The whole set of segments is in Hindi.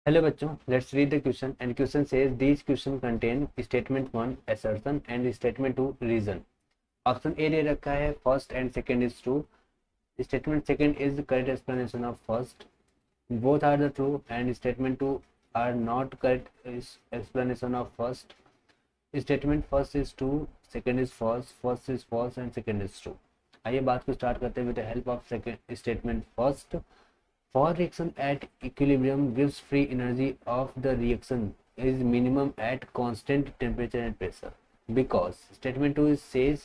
Hello बच्चों, let's read the question and question says these question contain statement 1 assertion and statement 2 reason. Option A दे रखा है first and second is true. Statement second is the correct explanation of first. Both are the true and statement 2 are not correct explanation of first. Statement first is true, second is false, first is false and second is true. आइए बात को स्टार्ट करते हैं with the help of second statement first. For reaction at equilibrium gives free energy of the reaction is minimum at constant temperature and pressure, because statement 2 says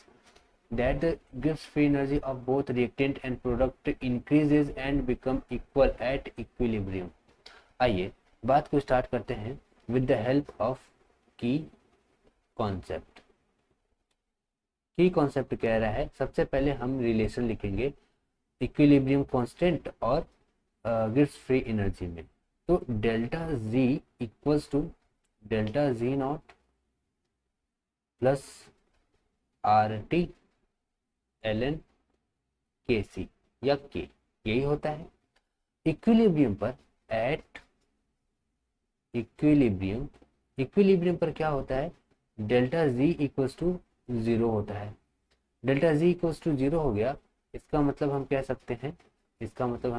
that the gives free energy of both reactant and product increases and become equal at equilibrium. आइए बात को स्टार्ट करते हैं with the help of key concept. Key concept कह रहा है, सबसे पहले हम रिलेशन लिखेंगे इक्विलिब्रियम कांस्टेंट और गिव्स फ्री एनर्जी में. तो delta G equals to delta G not plus R T L N K C या के, यही होता है इक्विलिब्रियम पर. एट इक्विलिब्रियम पर क्या होता है, delta G equals to zero होता है. Delta G equals to zero हो गया, इसका मतलब हम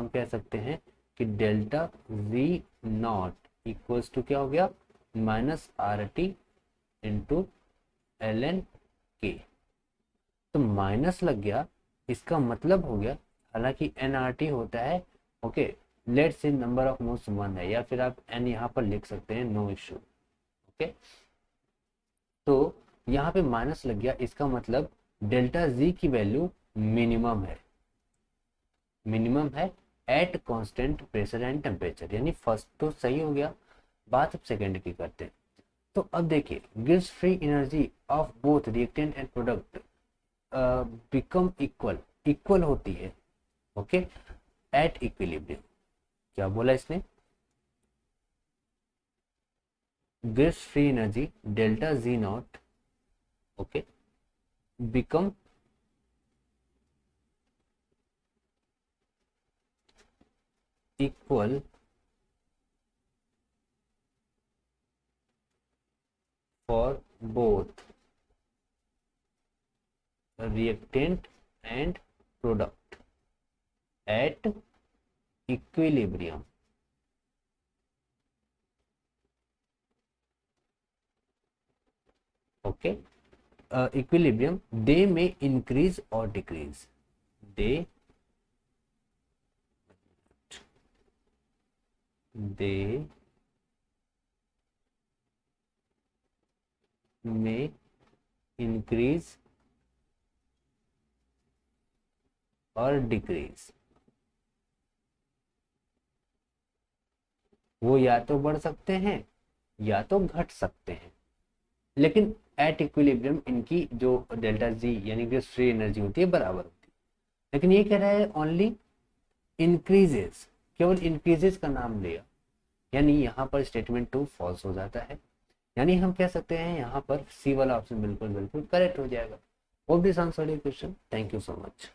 कह सकते हैं कि delta G not equals to क्या हो गया, minus R T into L N K. तो माइनस लग गया, इसका मतलब हो गया, हालांकि एन आर टी होता है. Okay, let's say number of moles 1 है, या फिर आप एन यहाँ पर लिख सकते हैं, नो इश्यू. ओके, तो यहाँ पे माइनस लग गया, इसका मतलब डेल्टा जी की वैल्यू मिनिमम है at constant pressure and temperature. यानी फर्स्ट तो सही हो गया, बात अब सेकंड की करते हैं. तो अब देखिए, gives free energy of both reactant and product become equal होती है. Okay, at equilibrium. क्या बोला इसने, gives free energy delta G not, okay, become equal for both reactant and product at equilibrium. Okay, equilibrium, they may increase or decrease. They may increase और डिक्रीज. वो या तो बढ़ सकते हैं या तो घट सकते हैं, लेकिन एट इक्विलिब्रियम इनकी जो डेल्टा जी यानी कि फ्री एनर्जी होती है बराबर होती है. लेकिन ये कह रहा है ओनली इंक्रीजेस, केवल इंक्रीजेस का नाम लिया, यानी यहाँ पर स्टेटमेंट 2 फॉल्स हो जाता है. यानी हम कह सकते हैं यहाँ पर सी वाला ऑप्शन बिल्कुल करेक्ट हो जाएगा. Hope this answered your question. Thank you so much.